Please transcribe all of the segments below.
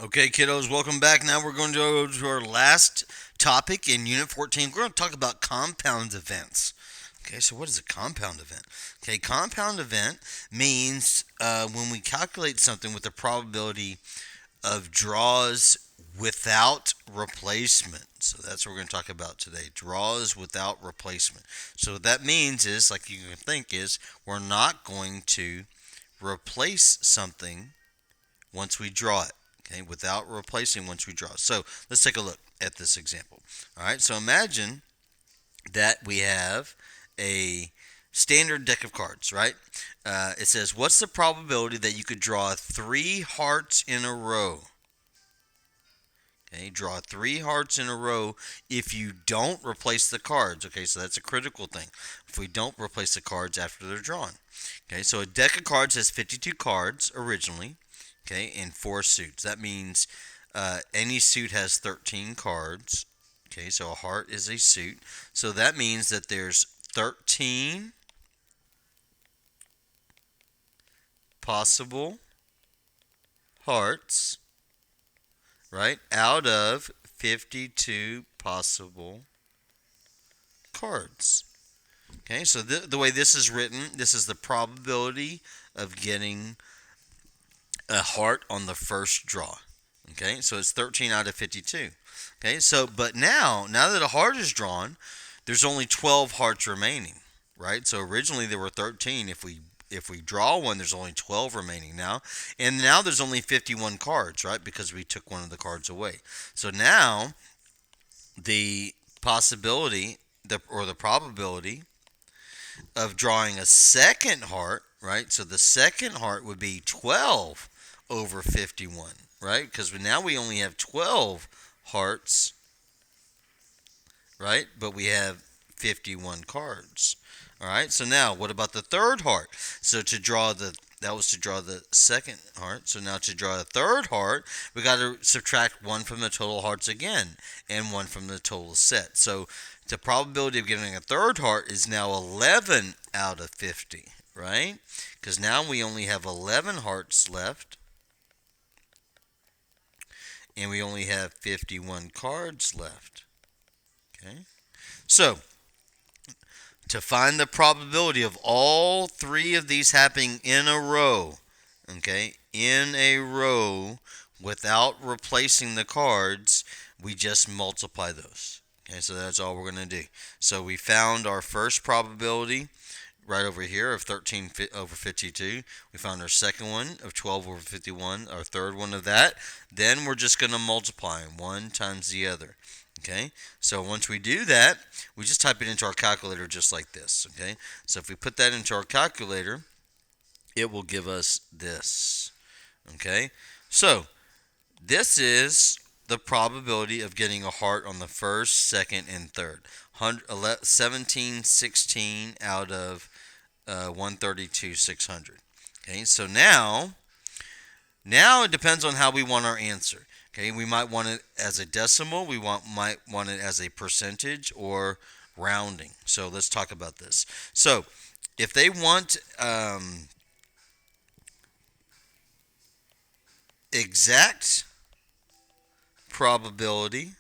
Okay, kiddos, welcome back. Now we're going to go to our last topic in Unit 14. We're going to talk about compound events. Okay, so what is a compound event? Okay, compound event means when we calculate something with the probability of draws without replacement. So that's what we're going to talk about today. Draws without replacement. So what that means is, like you can think, is we're not going to replace something once we draw it. Okay, without replacing once we draw. So let's take a look at this example. All right, so imagine that we have a standard deck of cards, right? It says, what's the probability that you could draw three hearts in a row? Okay, draw three hearts in a row if you don't replace the cards. Okay, so that's a critical thing. If we don't replace the cards after they're drawn. Okay, so a deck of cards has 52 cards originally. Okay, in four suits. That means any suit has 13 cards. Okay, so a heart is a suit. So that means that there's 13 possible hearts, right, out of 52 possible cards. Okay, so the way this is written, this is the probability of getting a heart on the first draw. Okay, so it's 13 out of 52. Okay, so but now that a heart is drawn, there's only 12 hearts remaining, right? So originally there were 13. If we draw one, there's only 12 remaining now, and now there's only 51 cards, right? Because we took one of the cards away. So now the possibility, the probability of drawing a second heart, right? So the second heart would be 12 over 51, right? Because now we only have 12 hearts, right? But we have 51 cards. All right. So now, what about the third heart? So that was to draw the second heart. So now to draw the third heart, we got to subtract one from the total hearts again, and one from the total set. So the probability of getting a third heart is now 11 out of 50, right? Because now we only have 11 hearts left, and we only have 51 cards left. Okay. So to find the probability of all three of these happening in a row, okay, in a row without replacing the cards, we just multiply those. Okay, so that's all we're going to do. So we found our first probability right over here of 13 over 52. We found our second one of 12 over 51, our third one of that. Then we're just going to multiply them, one times the other. Okay, so once we do that, we just type it into our calculator just like this. Okay, so if we put that into our calculator, it will give us this. Okay, so this is the probability of getting a heart on the first, second, and third. 17, 16 out of 132, 600. Okay, so now it depends on how we want our answer. Okay, we might want it as a decimal, might want it as a percentage, or rounding. So let's talk about this. So if they want exact probability,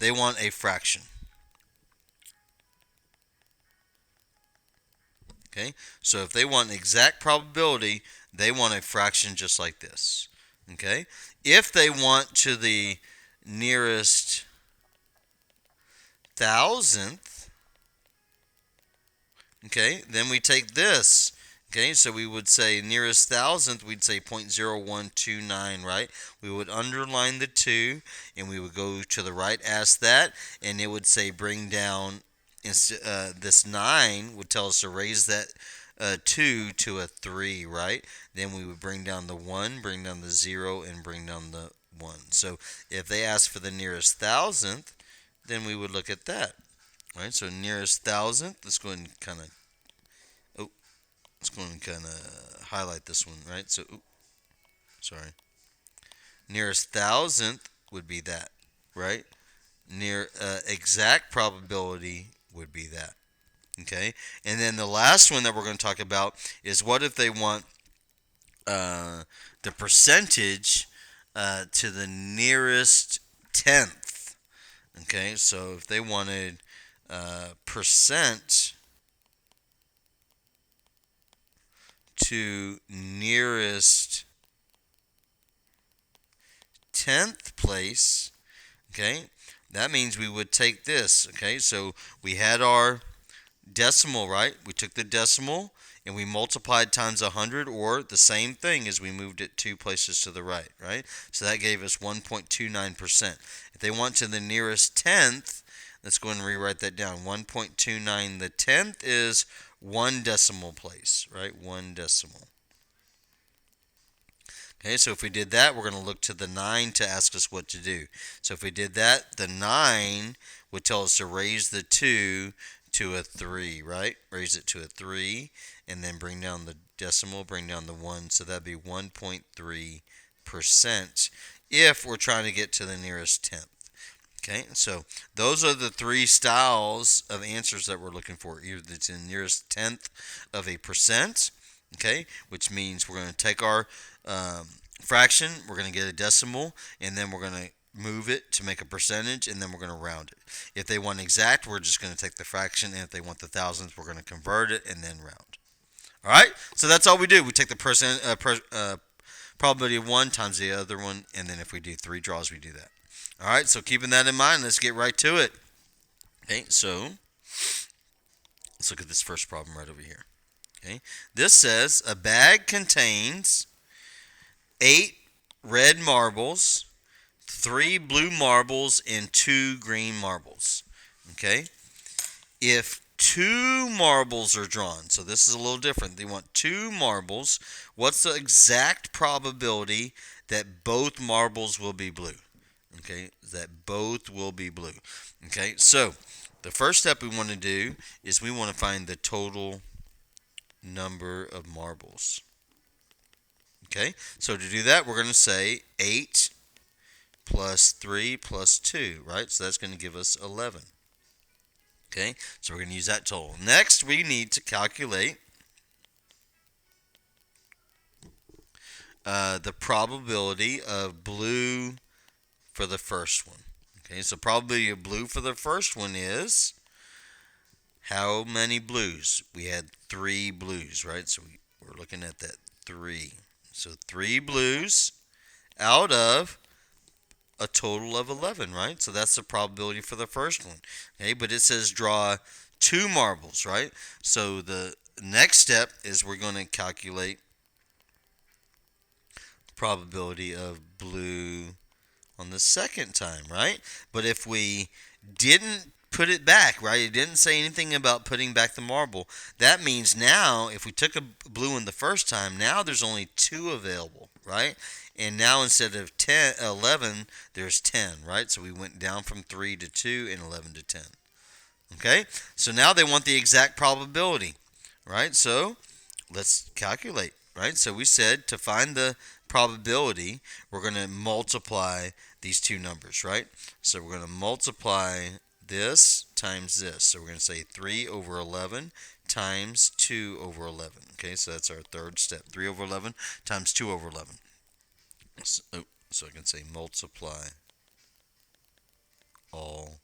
they want a fraction. Okay, so if they want exact probability, they want a fraction just like this. Okay, if they want to the nearest thousandth, okay, then we take this. Okay, so we would say nearest thousandth, we'd say 0.0129, right? We would underline the 2, and we would go to the right as that, and it would say bring down, this 9 would tell us to raise that 2 to a 3, right? Then we would bring down the 1, bring down the 0, and bring down the 1. So if they ask for the nearest thousandth, then we would look at that, right? So nearest thousandth, let's go ahead and kind of highlight this one, right? So, sorry. Nearest thousandth would be that, right? Near exact probability would be that. Okay, and then the last one that we're going to talk about is what if they want the percentage to the nearest tenth. Okay, so if they wanted percent to nearest tenth place, okay, that means we would take this. Okay, so we had our decimal, right? We took the decimal and we multiplied times 100, or the same thing as we moved it two places to the right, right? So that gave us 1.29%. If they want to the nearest tenth, let's go ahead and rewrite that down. 1.29, the tenth is one decimal place, right? One decimal. Okay, so if we did that, we're going to look to the 9 to ask us what to do. So if we did that, the 9 would tell us to raise the 2 to a 3, right? Raise it to a 3, and then bring down the decimal, bring down the 1, so that'd be 1.3% if we're trying to get to the nearest tenth. Okay, so those are the three styles of answers that we're looking for. Either the nearest tenth of a percent, okay, which means we're going to take our fraction, we're going to get a decimal, and then we're going to move it to make a percentage, and then we're going to round it. If they want exact, we're just going to take the fraction, and if they want the thousands, we're going to convert it and then round. All right, so that's all we do. We take the probability of one times the other one, and then if we do three draws, we do that. All right, so keeping that in mind, let's get right to it. Okay, so let's look at this first problem right over here. Okay, this says a bag contains 8 red marbles, 3 blue marbles, and 2 green marbles. Okay, if 2 marbles are drawn, so this is a little different. They want 2 marbles. What's the exact probability that both marbles will be blue? Okay, that both will be blue. Okay, so the first step we want to do is we want to find the total number of marbles. Okay, so to do that, we're going to say 8 plus 3 plus 2, right? So that's going to give us 11. Okay, so we're going to use that total. Next, we need to calculate the probability of blue for the first one. Okay, so probability of blue for the first one is how many blues? We had 3 blues, right? So we're looking at that 3. So 3 blues out of a total of 11, right? So that's the probability for the first one. Okay, but it says draw 2 marbles, right? So the next step is we're going to calculate the probability of blue on the second time, right? But if we didn't put it back, right? It didn't say anything about putting back the marble. That means now, if we took a blue in the first time, now there's only 2 available, right? And now instead of 11, there's 10, right? So we went down from 3 to 2 and 11 to 10. Okay? So now they want the exact probability, right? So let's calculate, right? So we said to find the probability, we're going to multiply these two numbers, right? So we're going to multiply this times this. So we're going to say 3 over 11 times 2 over 11. Okay, so that's our third step. 3 over 11 times 2 over 11. So I can say multiply all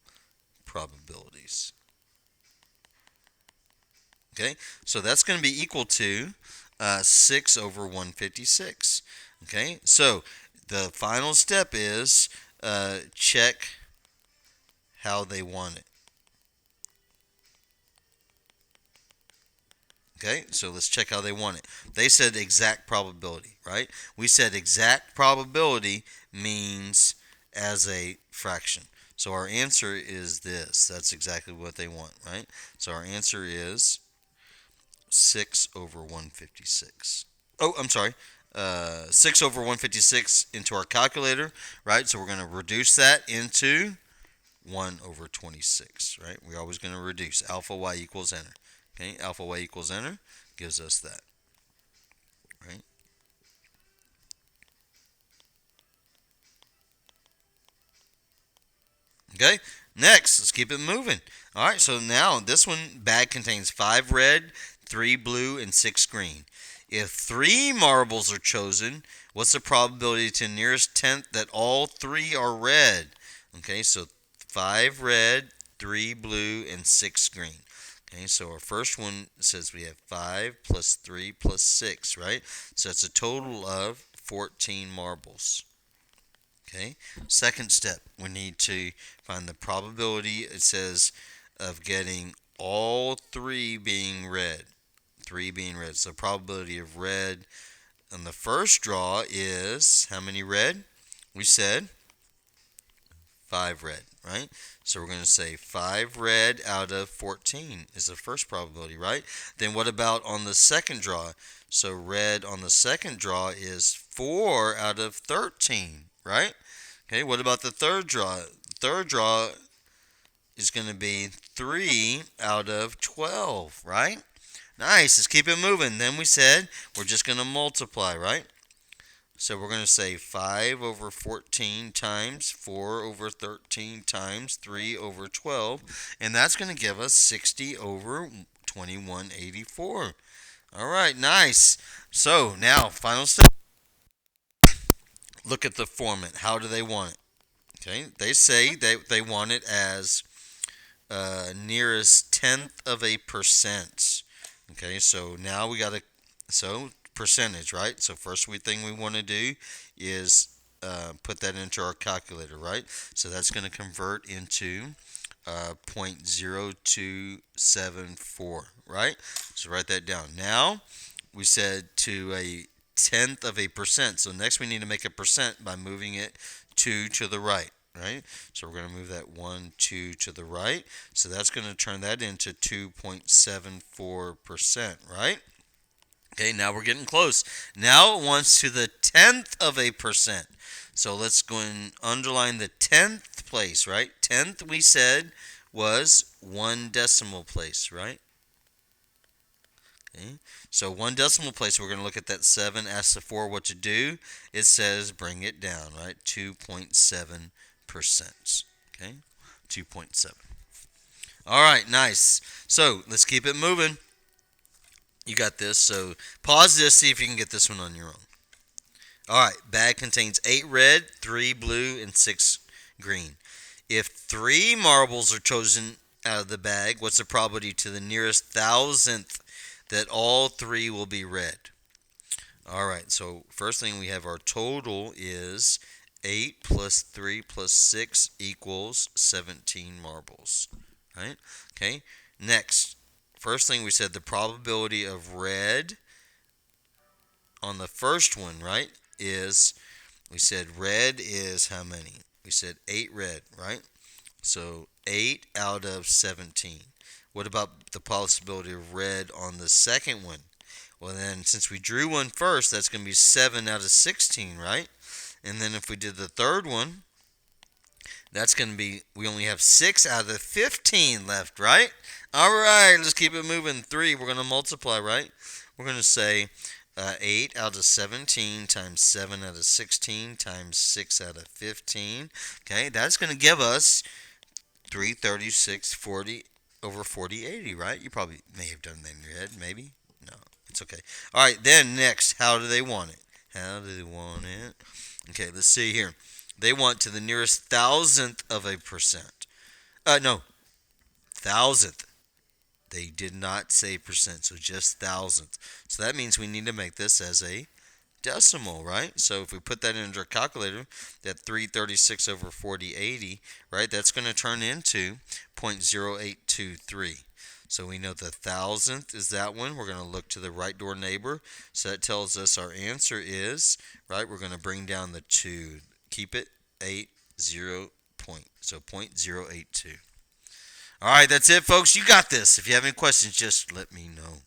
probabilities. Okay, so that's going to be equal to 6 over 156. Okay, so the final step is check how they want it. Okay, so let's check how they want it. They said exact probability, right? We said exact probability means as a fraction. So our answer is this. That's exactly what they want, right? So our answer is 6 over 156. Oh, I'm sorry. 6 over 156 into our calculator, right? So we're going to reduce that into 1 over 26, right? We're always going to reduce. Alpha y equals enter. Okay, alpha y equals enter gives us that, right? Okay, next, let's keep it moving. All right, so now this one bag contains 5 red, 3 blue, and 6 green. If 3 marbles are chosen, what's the probability to the nearest tenth that all 3 are red? Okay, so 5 red, 3 blue, and 6 green. Okay, so our first one says we have 5 plus 3 plus 6, right? So that's a total of 14 marbles. Okay, second step, we need to find the probability, it says, of getting all 3 being red. 3 being red. So probability of red on the first draw is how many red? We said 5 red, right? So we're going to say 5 red out of 14 is the first probability, right? Then what about on the second draw? So red on the second draw is 4 out of 13, right? Okay, what about the third draw? The third draw is going to be 3 out of 12, right? Nice, let's keep it moving. Then we said we're just going to multiply, right? So we're going to say 5 over 14 times 4 over 13 times 3 over 12. And that's going to give us 60 over 2184. All right, nice. So now, final step. Look at the format. How do they want it? Okay, they say they want it as nearest tenth of a percent. Okay, so now we got to, so percentage, right? So first thing we want to do is put that into our calculator, right? So that's going to convert into 0.0274, right? So write that down. Now we said to a tenth of a percent. So next we need to make a percent by moving it 2 to the right. Right? So we're going to move that 1, 2 to the right. So that's going to turn that into 2.74%, right? Okay, now we're getting close. Now it wants to the tenth of a percent. So let's go and underline the tenth place, right? Tenth, we said, was 1 decimal place, right? Okay. So 1 decimal place, we're going to look at that 7, ask the 4 what to do. It says bring it down, right? 2.7%. Okay, 2.7. All right, nice. So let's keep it moving. You got this. So pause this, see if you can get this one on your own. All right, bag contains 8 red, 3 blue, and 6 green. If 3 marbles are chosen out of the bag, what's the probability to the nearest thousandth that all 3 will be red? All right, so first thing we have our total is 8 plus 3 plus 6 equals 17 marbles, right? Okay, next, first thing we said the probability of red on the first one, right, is, we said red is how many? We said 8 red, right? So 8 out of 17. What about the possibility of red on the second one? Well, then, since we drew one first, that's going to be 7 out of 16, right? And then if we did the third one, that's going to be, we only have 6 out of 15 left, right? All right, let's keep it moving. 3, we're going to multiply, right? We're going to say 8 out of 17 times 7 out of 16 times 6 out of 15. Okay, that's going to give us 336 40 over 40, 80, right? You probably may have done that in your head, maybe. No, it's okay. All right, then next, how do they want it? How do they want it? Okay, let's see here. They want to the nearest thousandth of a percent. No, thousandth. They did not say percent, so just thousandth. So that means we need to make this as a decimal, right? So if we put that into our calculator, that 336 over 40, 80, right, that's going to turn into 0.0823. So we know the thousandth is that one. We're going to look to the right door neighbor. So that tells us our answer is, right, we're going to bring down the 2. Keep it 80 point. So 0.082. All right, that's it, folks. You got this. If you have any questions, just let me know.